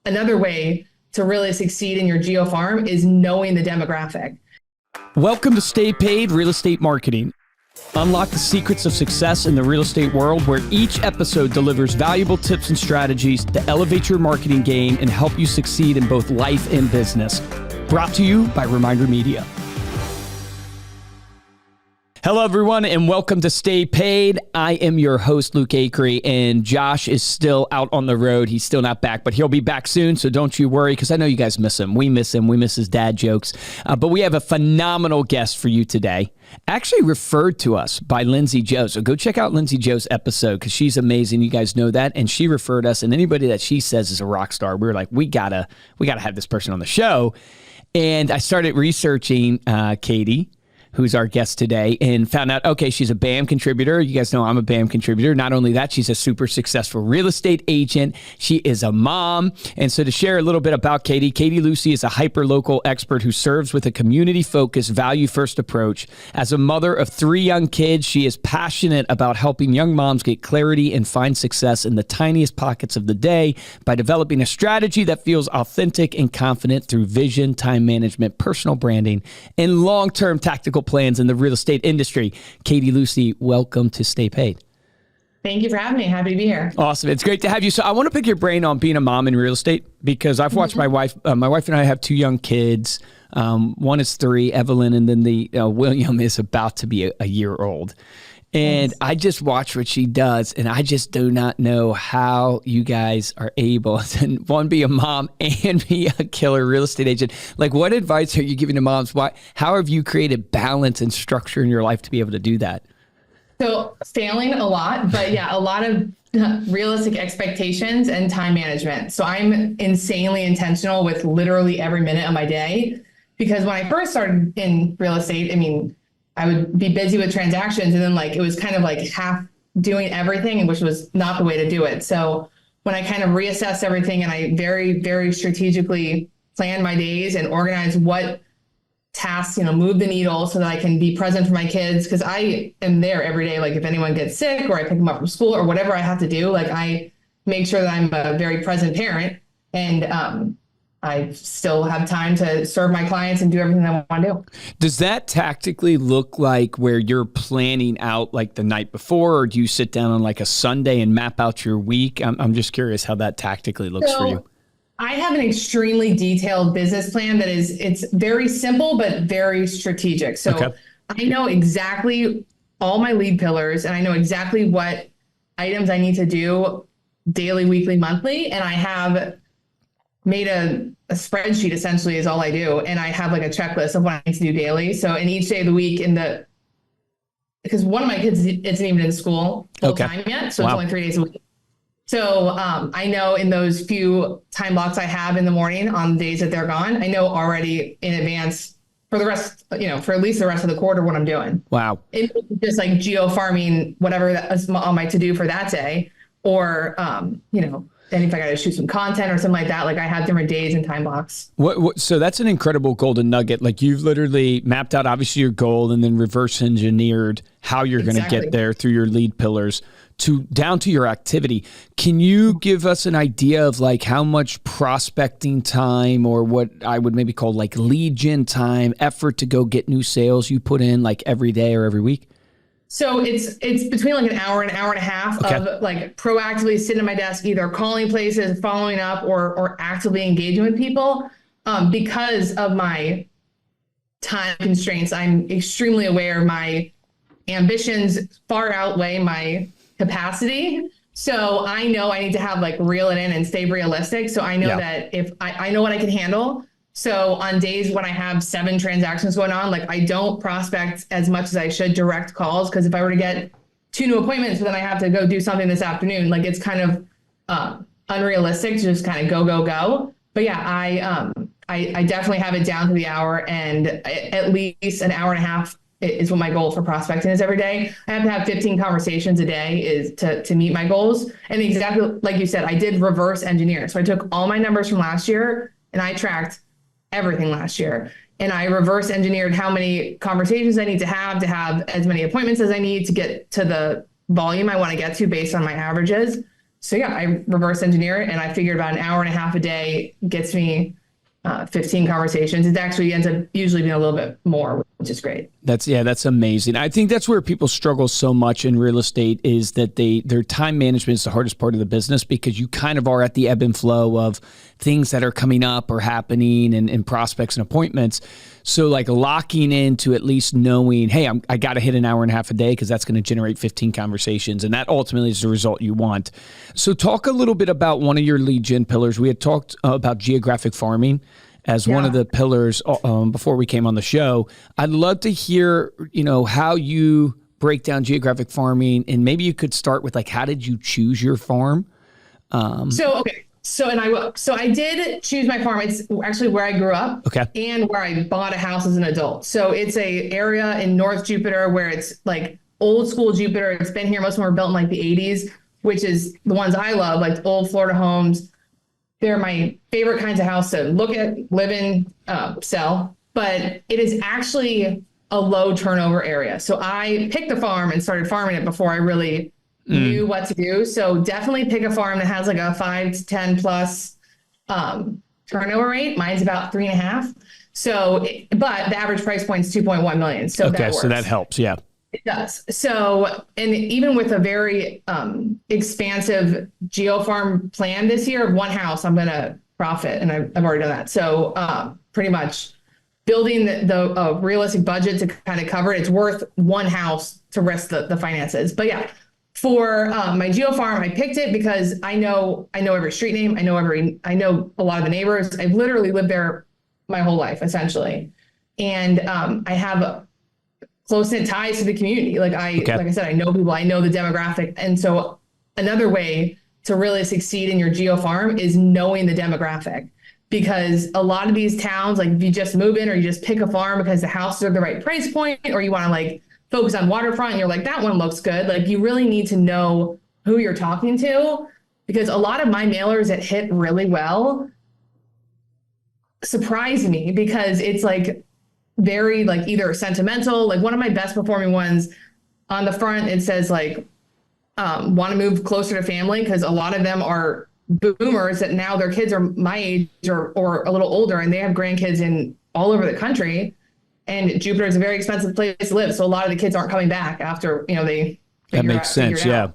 another way to really succeed in your geofarm is knowing the demographic. Welcome to Stay Paid Real Estate Marketing. Unlock the secrets of success in the real estate world, where each episode delivers valuable tips and strategies to elevate your marketing game and help you succeed in both life and business. Brought to you by Reminder Media. Hello, everyone, and welcome to Stay Paid. I am your host, Luke Acree, and Josh is still out on the road. He's still not back, but he'll be back soon, so don't you worry, because I know you guys miss him. We miss him. We miss his dad jokes. But we have a phenomenal guest for you today, actually referred to us by Lindsay Joe. So go check out Lindsay Joe's episode, because she's amazing. You guys know that, and she referred us, and anybody that she says is a rock star, we were like, we gotta have this person on the show. And I started researching Katie, who's our guest today, and found out, okay, she's a BAM contributor. You guys know I'm a BAM contributor. Not only that, she's a super successful real estate agent. She is a mom. And so to share a little bit about Katie Lucy is a hyperlocal expert who serves with a community-focused, value-first approach. As a mother of 3 young kids, she is passionate about helping young moms get clarity and find success in the tiniest pockets of the day by developing a strategy that feels authentic and confident through vision, time management, personal branding, and long-term tactical plans in the real estate industry. Katie Lucy, welcome to Stay Paid. Thank you for having me. Happy to be here. Awesome. It's great to have you. So I want to pick your brain on being a mom in real estate, because I've watched my wife and I have 2 young kids. One is 3, Evelyn, and then the William is about to be a year old. And I just watch what she does, and I just do not know how you guys are able to, one, be a mom and be a killer real estate agent. Like, what advice are you giving to moms? How have you created balance and structure in your life to be able to do that? So failing a lot, but yeah, a lot of realistic expectations and time management. So I'm insanely intentional with literally every minute of my day, because when I first started in real estate, I mean, I would be busy with transactions, and then it was kind of like half doing everything, which was not the way to do it. So when I kind of reassessed everything and I very, very strategically planned my days and organized what tasks, move the needle so that I can be present for my kids, because I am there every day. Like if anyone gets sick or I pick them up from school or whatever I have to do, I make sure that I'm a very present parent, and I still have time to serve my clients and do everything I want to do. Does that tactically look like where you're planning out the night before, or do you sit down on a Sunday and map out your week? I'm just curious how that tactically looks for you. I have an extremely detailed business plan that it's very simple, but very strategic. So okay. I know exactly all my lead pillars, and I know exactly what items I need to do daily, weekly, monthly. And I have made a spreadsheet, essentially, is all I do. And I have a checklist of what I need to do daily. So in each day of the week, because one of my kids isn't even in school full time yet. So It's only 3 days a week. So I know in those few time blocks I have in the morning on the days that they're gone, I know already in advance for the rest, for at least the rest of the quarter, what I'm doing. Wow. It's just geofarming, whatever that is on my to-do for that day, or, and if I got to shoot some content or something like that, I have different days and time blocks. So that's an incredible golden nugget. You've literally mapped out, obviously, your goal, and then reverse engineered how you're going to get there through your lead pillars down to your activity. Can you give us an idea of how much prospecting time, or what I would maybe call lead gen time, effort to go get new sales you put in every day or every week? So it's between an hour and a half of proactively sitting at my desk, either calling places, following up, or actively engaging with people. Because of my time constraints, I'm extremely aware my ambitions far outweigh my capacity. So I know I need to have reel it in and stay realistic. So I know that if I know what I can handle. So on days when I have 7 transactions going on, I don't prospect as much as I should, direct calls, because if I were to get 2 new appointments, but then I have to go do something this afternoon, it's kind of unrealistic to just kind of go. But yeah, I definitely have it down to the hour, and at least an hour and a half is what my goal for prospecting is every day. I have to have 15 conversations a day is to meet my goals. And exactly like you said, I did reverse engineer. So I took all my numbers from last year and I tracked everything last year. And I reverse engineered how many conversations I need to have as many appointments as I need to get to the volume I want to get to based on my averages. So yeah, I reverse engineer it, and I figured about an hour and a half a day gets me 15 conversations. It actually ends up usually being a little bit more, which is great. That's amazing. I think that's where people struggle so much in real estate, is that their time management is the hardest part of the business, because you kind of are at the ebb and flow of things that are coming up or happening, and prospects and appointments. So like locking into at least knowing, hey, I got to hit an hour and a half a day, because that's going to generate 15 conversations. And that ultimately is the result you want. So talk a little bit about one of your lead gen pillars. We had talked about geographic farming as one of the pillars before we came on the show. I'd love to hear, how you break down geographic farming, and maybe you could start with like, how did you choose your farm? So I did choose my farm. It's actually where I grew up, and where I bought a house as an adult. So it's a area in North Jupiter where it's like old school Jupiter. It's been here. Most of them were built in like the 80s, which is the ones I love, like old Florida homes. They're my favorite kinds of house to look at, live in, sell. But it is actually a low turnover area. So I picked the farm and started farming it before I really knew what to do. So definitely pick a farm that has like a 5 to 10 plus turnover rate. Mine's about 3.5. So, but the average price point is 2.1 million. So that works. So that helps. Yeah. It does. So, and even with a very expansive Geofarm plan this year of one house, I'm going to profit, and I've already done that. So pretty much building the realistic budget to kind of cover it. It's worth one house to risk the finances. But yeah, for my Geofarm, I picked it because I know every street name. I know a lot of the neighbors. I've literally lived there my whole life, essentially. And I have close-knit ties to the community. Like I said, I know people, I know the demographic. And so another way to really succeed in your Geofarm is knowing the demographic, because a lot of these towns, like if you just move in or you just pick a farm because the houses are the right price point, or you want to like focus on waterfront and you're like, that one looks good. Like you really need to know who you're talking to, because a lot of my mailers that hit really well surprise me, because it's like very like either sentimental. Like one of my best performing ones on the front, it says like, want to move closer to family, because a lot of them are boomers that now their kids are my age or a little older, and they have grandkids in all over the country. And Jupiter is a very expensive place to live. So a lot of the kids aren't coming back after, they that makes sense. Yeah.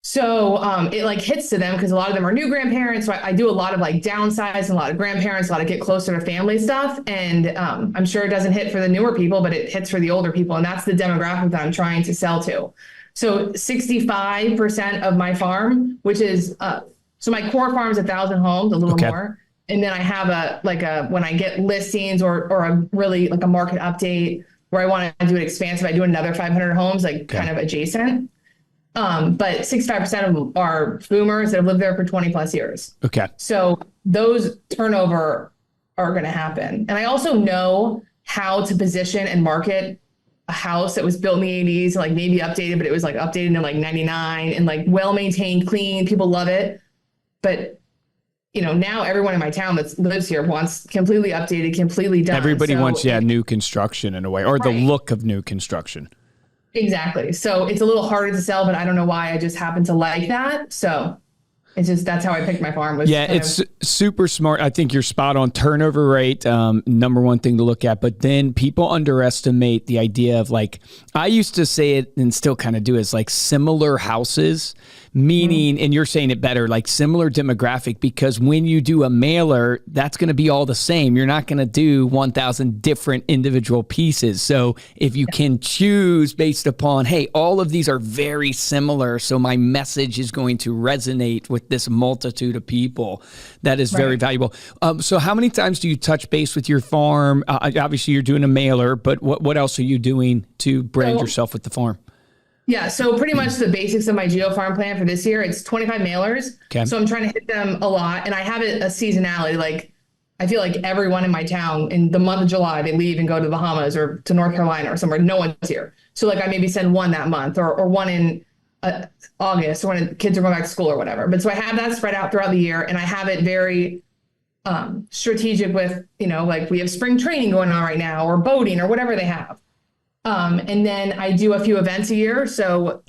So it like hits to them, because a lot of them are new grandparents. So I do a lot of like downsize and a lot of grandparents, a lot of get closer to family stuff. And I'm sure it doesn't hit for the newer people, but it hits for the older people. And that's the demographic that I'm trying to sell to. So 65% of my farm, which is, so my core farm is 1,000 homes, a little more. And then I have when I get listings or a really like a market update where I want to do it expansive, I do another 500 homes, like kind of adjacent. But 65% of them are boomers that have lived there for 20 plus years. Okay. So those turnover are going to happen. And I also know how to position and market a house that was built in the 80s, like maybe updated, but it was like updated in like 99 and like well-maintained, clean. People love it. But now everyone in my town that lives here wants completely updated, completely done. Everybody wants, new construction in a way, or the look of new construction. Exactly. So it's a little harder to sell, but I don't know why. I just happen to like that. So it's just, that's how I picked my farm. It's super smart. I think you're spot on. Turnover rate, number one thing to look at. But then people underestimate the idea of like, I used to say it and still kind of do, is like similar houses, meaning, and you're saying it better, like similar demographic, because when you do a mailer, that's going to be all the same. You're not going to do 1,000 different individual pieces. So if you can choose based upon, hey, all of these are very similar, so my message is going to resonate with this multitude of people, that is very valuable. So how many times do you touch base with your farm? Obviously you're doing a mailer, but what else are you doing to brand yourself with the farm? Yeah, so pretty much the basics of my Geofarm plan for this year, it's 25 mailers. Okay. So I'm trying to hit them a lot, and I have a seasonality. Like I feel like everyone in my town in the month of July, they leave and go to the Bahamas or to North Carolina or somewhere. No one's here. So like I maybe send one that month or one in August, or when kids are going back to school or whatever. But so I have that spread out throughout the year, and I have it very strategic with, like we have spring training going on right now, or boating or whatever they have. And then I do a few events a year. So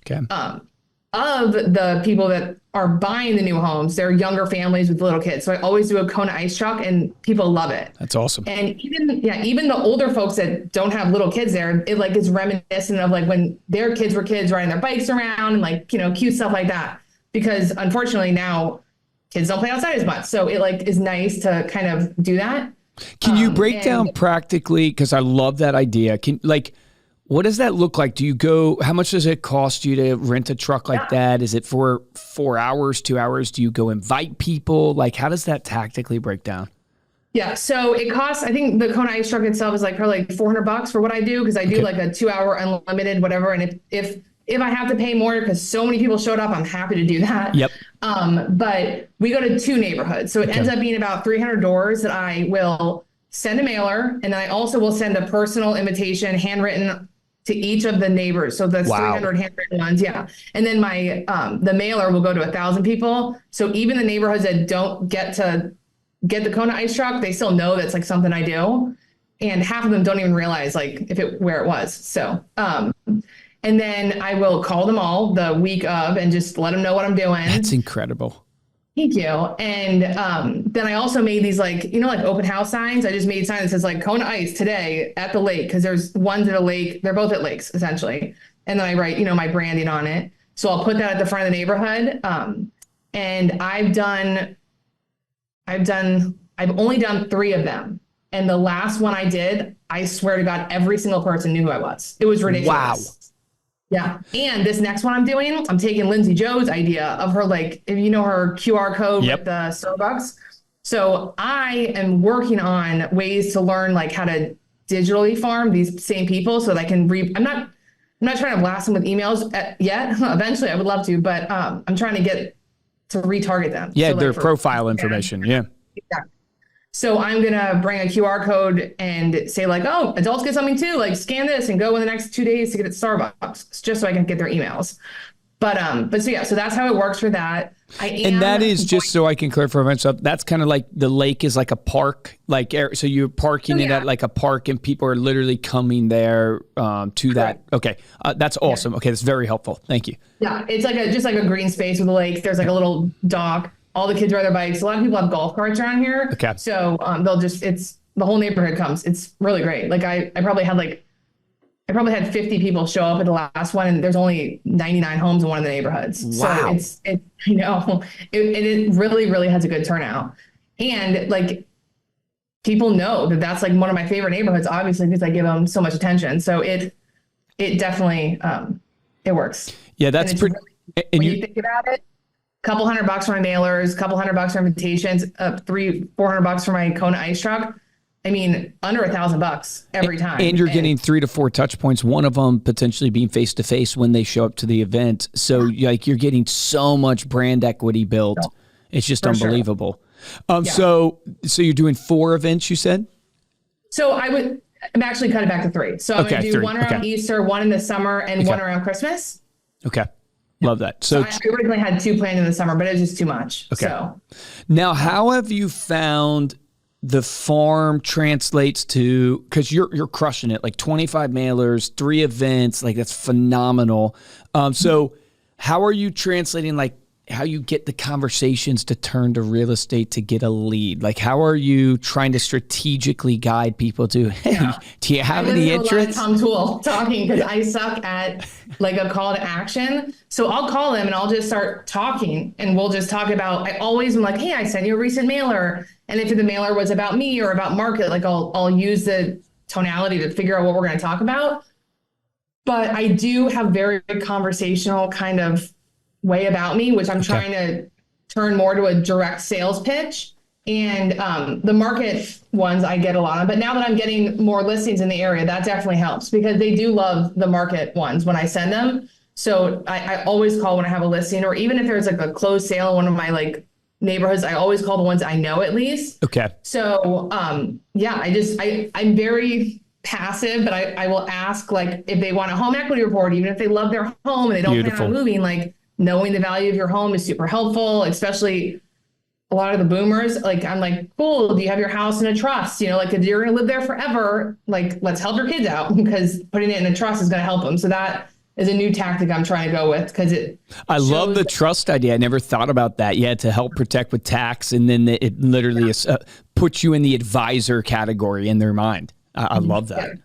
of the people that are buying the new homes, they're younger families with little kids. So I always do a Kona ice truck and people love it. That's awesome. And even the older folks that don't have little kids there, it like is reminiscent of like when their kids were kids riding their bikes around and like, cute stuff like that. Because unfortunately now kids don't play outside as much. So it like is nice to kind of do that. Can you break down practically, because I love that idea. What does that look like? How much does it cost you to rent a truck like that? Is it for 4 hours, 2 hours? Do you go invite people? Like, how does that tactically break down? Yeah. So it costs, I think the Kona ice truck itself is like probably like $400 for what I do. Because I do like a 2 hour unlimited, whatever. And if I have to pay more because so many people showed up, I'm happy to do that. Yep. But we go to 2 neighborhoods. So it ends up being about 300 doors that I will send a mailer. And then I also will send a personal invitation handwritten to each of the neighbors. So that's 300 handwritten ones. Yeah. And then the mailer will go to 1,000 people. So even the neighborhoods that don't get to get the Kona ice truck, they still know that's like something I do. And half of them don't even realize like where it was. So, and then I will call them all the week of and just let them know what I'm doing. That's incredible. Thank you. And then I also made these like open house signs. I just made signs that says like Kona ice today at the lake, because there's ones at a lake. They're both at lakes essentially. And then I write, my branding on it. So I'll put that at the front of the neighborhood. And I've only done 3 of them. And the last one I did, I swear to God, every single person knew who I was. It was ridiculous. Wow. Yeah. And this next one I'm doing, I'm taking Lindsay Joe's idea of her, like, if you know her QR code with the Starbucks. So I am working on ways to learn like how to digitally farm these same people so that I can I'm not trying to blast them with emails yet. Eventually I would love to, but I'm trying to get to retarget them. Yeah. So, Their like, profile information. Yeah. Exactly. So I'm going to bring a QR code and say like, oh, adults get something too, like scan this and go in the next 2 days to get it at Starbucks, just so I can get their emails. But so that's how it works for that. And that is just so I can clarify myself. That's kind of like the lake is like a park, so you're parking it at like a park and people are literally coming there to that. Okay. That's awesome. Okay. That's very helpful. Thank you. Yeah. It's like just like a green space with a lake. There's like a little dock. All the kids ride their bikes. A lot of people have golf carts around here. Okay. So it's the whole neighborhood comes. It's really great. Like I probably had 50 people show up at the last one, and there's only 99 homes in one of the neighborhoods. Wow. So it really, really has a good turnout. And like people know that that's like one of my favorite neighborhoods, obviously, because I give them so much attention. So it definitely, it works. Yeah, that's pretty. Really, when you think about it, couple $100 for my mailers, couple $100 for invitations, $400 for my Kona ice truck. I mean, under $1,000 every time. And you're getting 3 to 4 touch points, one of them potentially being face to face when they show up to the event. So like you're getting so much brand equity built. It's just unbelievable. Sure. So you're doing 4 events, you said? So I'm actually cut it back to 3. So I'm going to do 3. one around Easter, one in the summer, and one around Christmas. Okay. Love that. So I originally had 2 planned in the summer, but it was just too much. Okay. So now how have you found the farm translates to, because you're crushing it, like 25 mailers, 3 events, like that's phenomenal. So how are you translating, like how you get the conversations to turn to real estate to get a lead? Like how are you trying to strategically guide people to, hey, do you have any interest? I'm Tool talking because I suck at like a call to action. So I'll call them and I'll just start talking and we'll just talk about, I always am like, hey, I sent you a recent mailer. And if the mailer was about me or about market, like I'll use the tonality to figure out what we're going to talk about. But I do have very conversational kind of way about me, which I'm trying to turn more to a direct sales pitch. And the market ones I get a lot of, but now that I'm getting more listings in the area, that definitely helps because they do love the market ones when I send them. So I always call when I have a listing, or even if there's like a closed sale in one of my like neighborhoods, I always call the ones I know at least. Okay. So I'm very passive, but I will ask like if they want a home equity report, even if they love their home and they don't plan on moving, like knowing the value of your home is super helpful, especially a lot of the boomers. Like, I'm like, cool, do you have your house in a trust? Like if you're going to live there forever, like let's help your kids out because putting it in a trust is going to help them. So that is a new tactic I'm trying to go with because I love the trust idea. I never thought about that. Yeah, to help protect with tax, and then it literally puts you in the advisor category in their mind. I love that.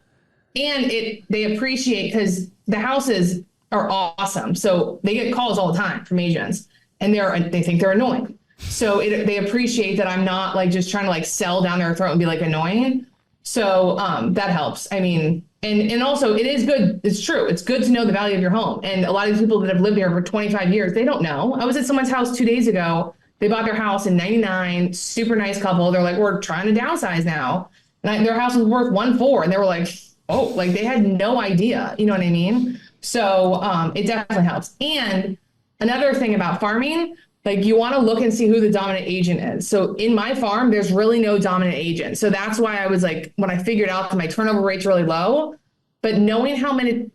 Yeah. And they appreciate because the houses are awesome. So they get calls all the time from agents, and they think they're annoying. So they appreciate that I'm not like just trying to like sell down their throat and be like annoying. So that helps. I mean, and also it is good. It's true. It's good to know the value of your home. And a lot of these people that have lived here for 25 years, they don't know. I was at someone's house 2 days ago. They bought their house in 99, super nice couple. They're like, we're trying to downsize now. And their house was worth 1.4. And they were like, oh, like they had no idea. You know what I mean? So it definitely helps. And another thing about farming, like you want to look and see who the dominant agent is. So in my farm, there's really no dominant agent. So that's why I was like, when I figured out that my turnover rate's really low, but knowing how many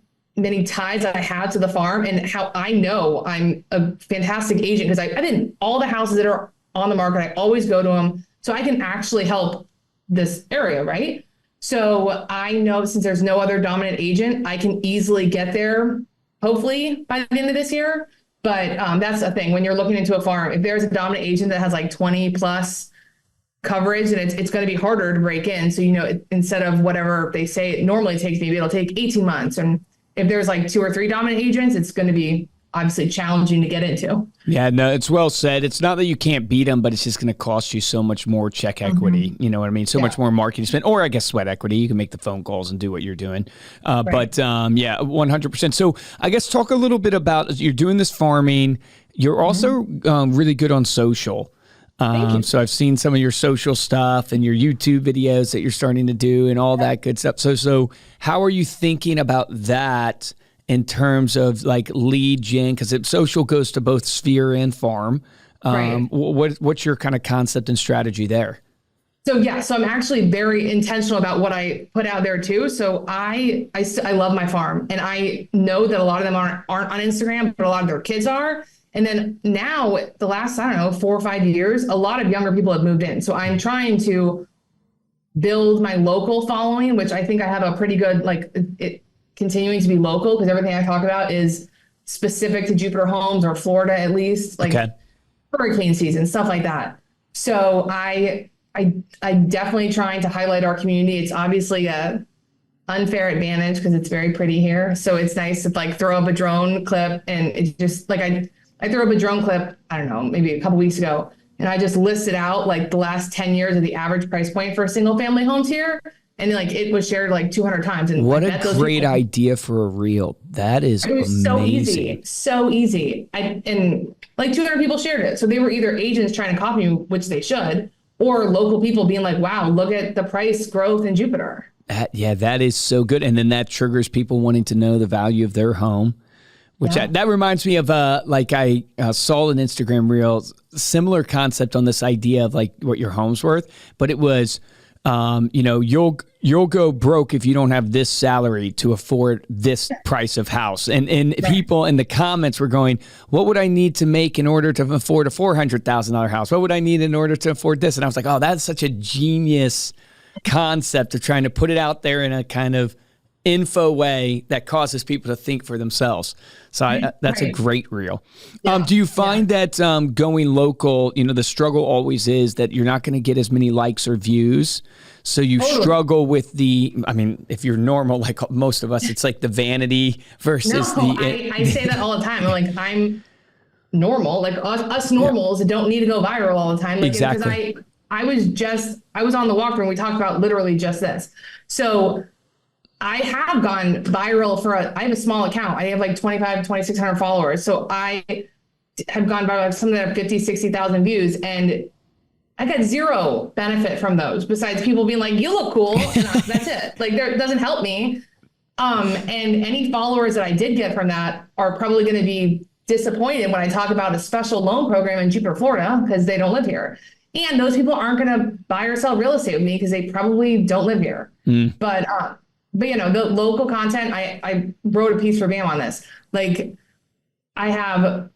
ties I have to the farm and how I know I'm a fantastic agent because I've been all the houses that are on the market, I always go to them. So I can actually help this area, right? So I know since there's no other dominant agent, I can easily get there, hopefully by the end of this year. But that's the thing when you're looking into a farm, if there's a dominant agent that has like 20 plus coverage, and it's going to be harder to break in. So, instead of whatever they say it normally takes, maybe it'll take 18 months. And if there's like 2 or 3 dominant agents, it's going to be obviously challenging to get into. Yeah, no, it's well said. It's not that you can't beat them, but it's just going to cost you so much more check equity. You know what I mean? So much more marketing spend, or I guess sweat equity. You can make the phone calls and do what you're doing. Right. But yeah, 100%. So I guess talk a little bit about, you're doing this farming. You're also really good on social. So I've seen some of your social stuff and your YouTube videos that you're starting to do and all that good stuff. So how are you thinking about that in terms of like lead gen? Because social goes to both sphere and farm. Right. What's your kind of concept and strategy there? So I'm actually very intentional about what I put out there too. So I love my farm, and I know that a lot of them aren't on Instagram, but a lot of their kids are. And then now the last, 4 or 5 years, a lot of younger people have moved in. So I'm trying to build my local following, which I think I have a pretty good, it continuing to be local because everything I talk about is specific to Jupiter Homes or Florida, at least hurricane season, stuff like that. So I definitely trying to highlight our community. It's obviously a unfair advantage because it's very pretty here. So it's nice to throw up a drone clip, and it just I threw up a drone clip, I don't know, maybe a couple weeks ago, and I just listed out the last 10 years of the average price point for single family homes here. And it was shared 200 times. And what a great idea for a reel. That is amazing. So easy. And 200 people shared it. So they were either agents trying to copy me, which they should, or local people being like, wow, look at the price growth in Jupiter. That is so good. And then that triggers people wanting to know the value of their home. Which that reminds me of I saw an Instagram reel, similar concept on this idea of what your home's worth, but it was, you'll go broke if you don't have this salary to afford this price of house. And people in the comments were going, what would I need to make in order to afford a $400,000 house? What would I need in order to afford this? And I was like, oh, that's such a genius concept of trying to put it out there in a kind of info way that causes people to think for themselves. So that's a great reel. Do you find that going local, the struggle always is that you're not going to get as many likes or views. So you struggle with if you're normal, like most of us, it's like the vanity versus I say that all the time. I'm normal, us normals that don't need to go viral all the time. Exactly. Because I was on the walkthrough and we talked about literally just this. So I have gone viral I have a small account. I have 2,600 followers. So I have gone viral, some that have 50, 60,000 views, and I got zero benefit from those besides people being like, you look cool. And that's it. It doesn't help me. And any followers that I did get from that are probably going to be disappointed when I talk about a special loan program in Jupiter, Florida, because they don't live here. And those people aren't going to buy or sell real estate with me because they probably don't live here. But the local content, I wrote a piece for BAM on this. I have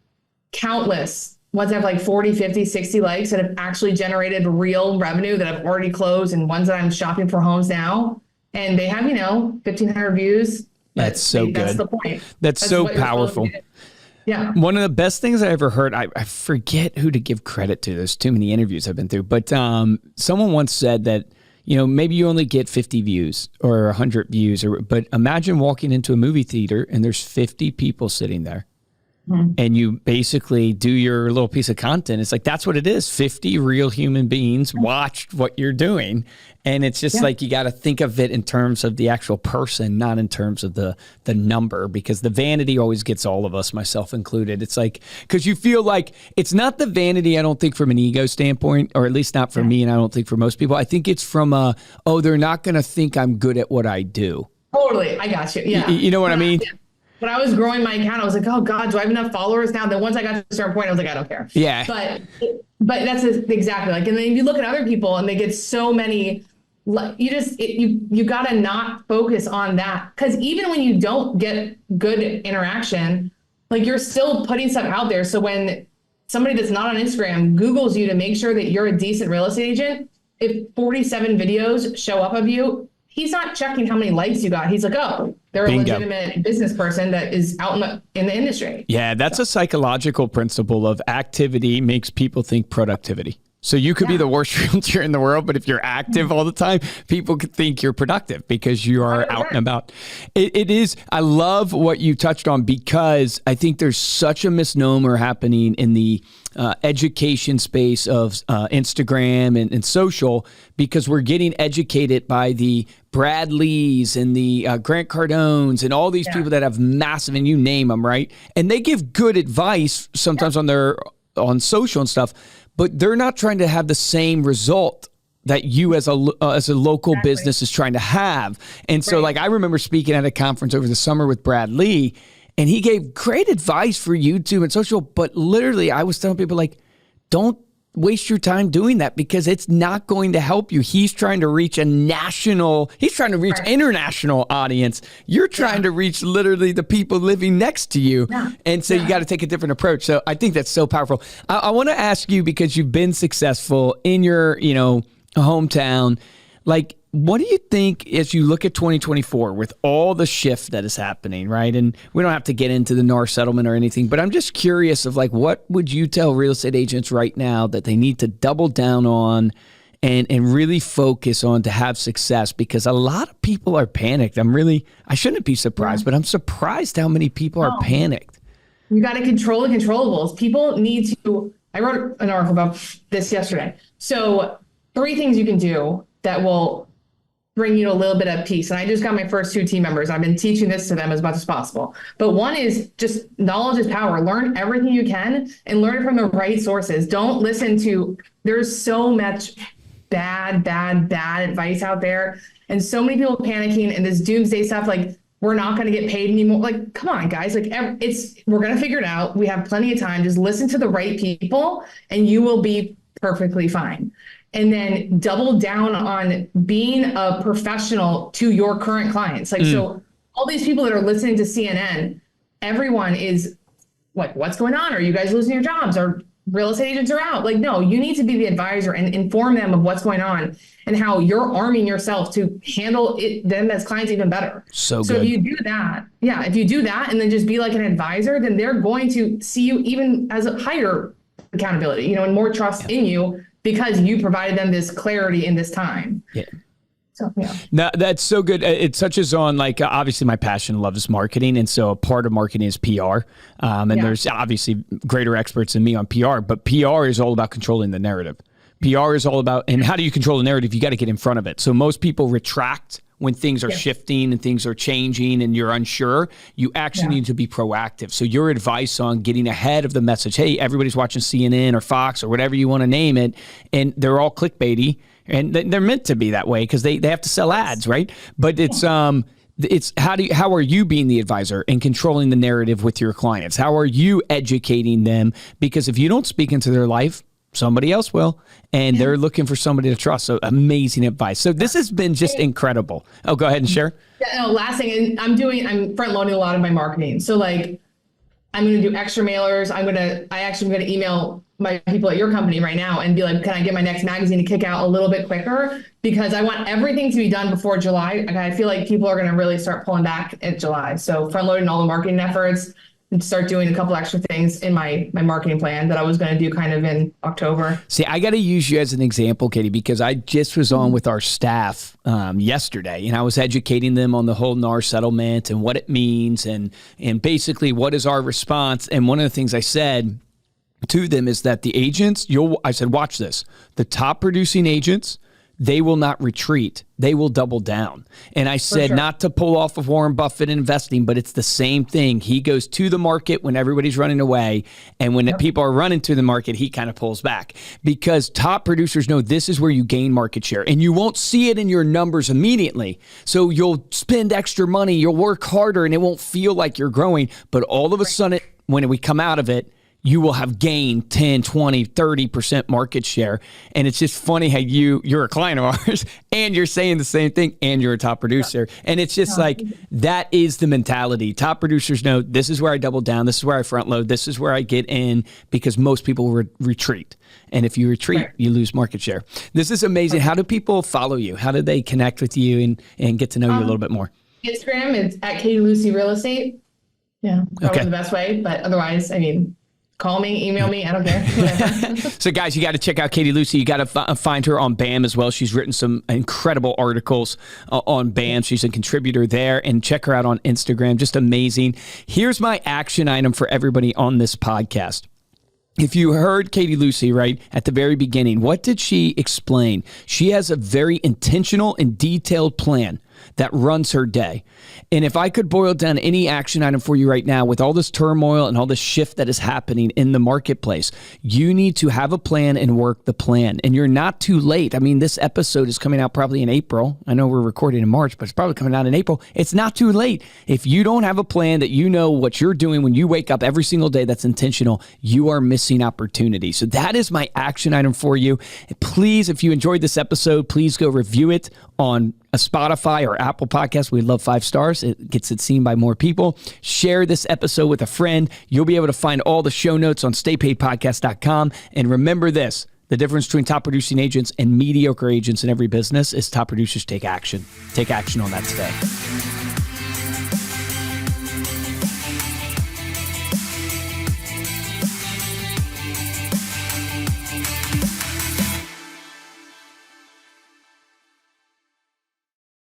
countless ones that have 40, 50, 60 likes that have actually generated real revenue that I've already closed, and ones that I'm shopping for homes now. And they have, 1,500 views, That's so good. That's the point. That's so powerful. Yeah. One of the best things I ever heard, I forget who to give credit to. There's too many interviews I've been through, but someone once said that, maybe you only get 50 views or 100 views, but imagine walking into a movie theater and there's 50 people sitting there. And you basically do your little piece of content. It's like, that's what it is. 50 real human beings watched what you're doing. And it's just like, you got to think of it in terms of the actual person, not in terms of the number, because the vanity always gets all of us, myself included. It's like, because you feel like it's not the vanity, I don't think, from an ego standpoint, or at least not for me. And I don't think for most people. I think it's from they're not going to think I'm good at what I do. Totally. I got you. Yeah. You know what I mean? When I was growing my account, I was like, oh God, do I have enough followers now? Then once I got to a certain point, I was like, I don't care. Yeah. But that's exactly like, and then you look at other people and they get so many, you got to not focus on that. Cause even when you don't get good interaction, like you're still putting stuff out there. So when somebody that's not on Instagram Googles you to make sure that you're a decent real estate agent, if 47 videos show up of you, he's not checking how many likes you got. He's like, oh, they're a legitimate business person that is out in the industry. Yeah, that's a psychological principle of activity makes people think productivity. So you could be the worst realtor in the world, but if you're active all the time, people could think you're productive because you are out and about. It is. I love what you touched on, because I think there's such a misnomer happening in the education space of Instagram and social, because we're getting educated by the Brad Lees and the Grant Cardones and all these people that have massive, and you name them, right? And they give good advice sometimes on social and stuff, but they're not trying to have the same result that you as a local business is trying to have. And so like, I remember speaking at a conference over the summer with Brad Lee, and he gave great advice for YouTube and social, but literally I was telling people, like, don't waste your time doing that, because it's not going to help you. He's trying to reach international audience. You're trying to reach literally the people living next to you. Yeah. And so you got to take a different approach. So I think that's so powerful. I want to ask you, because you've been successful in your, hometown, like, what do you think as you look at 2024 with all the shift that is happening, right? And we don't have to get into the NAR settlement or anything, but I'm just curious of, like, what would you tell real estate agents right now that they need to double down on and really focus on to have success? Because a lot of people are panicked. I shouldn't be surprised, but I'm surprised how many people are panicked. You got to control the controllables. People need to, I wrote an article about this yesterday. So 3 things you can do that will bring you a little bit of peace. And I just got my first 2 team members. I've been teaching this to them as much as possible. But one is just knowledge is power. Learn everything you can and learn it from the right sources. Don't listen to, there's so much bad advice out there. And so many people panicking and this doomsday stuff, like, we're not going to get paid anymore. Like, come on, guys. Like, we're going to figure it out. We have plenty of time. Just listen to the right people and you will be perfectly fine. And then double down on being a professional to your current clients. Like, so all these people that are listening to CNN, everyone is like, what's going on? Are you guys losing your jobs? Or real estate agents are out? Like, no, you need to be the advisor and inform them of what's going on and how you're arming yourself to handle them as clients even better. So good. If you do that, and then just be like an advisor, then they're going to see you even as a higher accountability, and more trust in you, because you provided them this clarity in this time. Yeah. So, No, that's so good. It touches on, like, obviously my passion, love is marketing. And so a part of marketing is PR. There's obviously greater experts than me on PR, but PR is all about controlling the narrative. PR is all about, and how do you control the narrative? You got to get in front of it. So most people retract when things are shifting and things are changing and you're unsure. You actually need to be proactive. So your advice on getting ahead of the message, hey, everybody's watching CNN or Fox or whatever you want to name it, and they're all clickbaity, and they're meant to be that way because they have to sell ads, right? But it's how are you being the advisor and controlling the narrative with your clients? How are you educating them? Because if you don't speak into their life, somebody else will, and they're looking for somebody to trust. So amazing advice. So this has been just incredible. Oh, go ahead and share. Yeah, no, last thing, and I'm front loading a lot of my marketing. So, like, I'm going to do extra mailers. I'm going to email my people at your company right now and be like, can I get my next magazine to kick out a little bit quicker? Because I want everything to be done before July. Like, I feel like people are going to really start pulling back at July. So front loading all the marketing efforts and start doing a couple extra things in my marketing plan that I was going to do kind of in October. See, I got to use you as an example, Katie, because I just was on with our staff yesterday, and I was educating them on the whole NAR settlement and what it means and basically what is our response. And one of the things I said to them is that the agents, I said, watch this. The top producing agents, they will not retreat. They will double down. And I said, not to pull off of Warren Buffett investing, but it's the same thing. He goes to the market when everybody's running away. And when people are running to the market, he kind of pulls back, because top producers know this is where you gain market share, and you won't see it in your numbers immediately. So you'll spend extra money, you'll work harder, and it won't feel like you're growing. But all of a sudden, when we come out of it, you will have gained 10, 20, 30% market share. And it's just funny how you're a client of ours and you're saying the same thing and you're a top producer. And it's just like, that is the mentality. Top producers know this is where I double down. This is where I front load. This is where I get in, because most people retreat. And if you retreat, you lose market share. This is amazing. How do people follow you? How do they connect with you and get to know you a little bit more? Instagram, it's at Katie Lucy Real Estate. Yeah, probably the best way. But otherwise, I mean, call me, email me. I don't care. Whatever. So guys, you got to check out Katie Lucy. You got to find her on BAM as well. She's written some incredible articles on BAM. She's a contributor there, and check her out on Instagram. Just amazing. Here's my action item for everybody on this podcast. If you heard Katie Lucy right at the very beginning, what did she explain? She has a very intentional and detailed plan that runs her day. And if I could boil down any action item for you right now, with all this turmoil and all this shift that is happening in the marketplace, you need to have a plan and work the plan. And you're not too late. I mean, this episode is coming out probably in April. I know we're recording in March, but it's probably coming out in April. It's not too late. If you don't have a plan that you know what you're doing when you wake up every single day that's intentional, you are missing opportunity. So that is my action item for you. Please, if you enjoyed this episode, please go review it on a Spotify or Apple Podcast. We love 5 stars. It gets it seen by more people. Share this episode with a friend. You'll be able to find all the show notes on staypaidpodcast.com. And remember this, the difference between top producing agents and mediocre agents in every business is top producers take action. Take action on that today.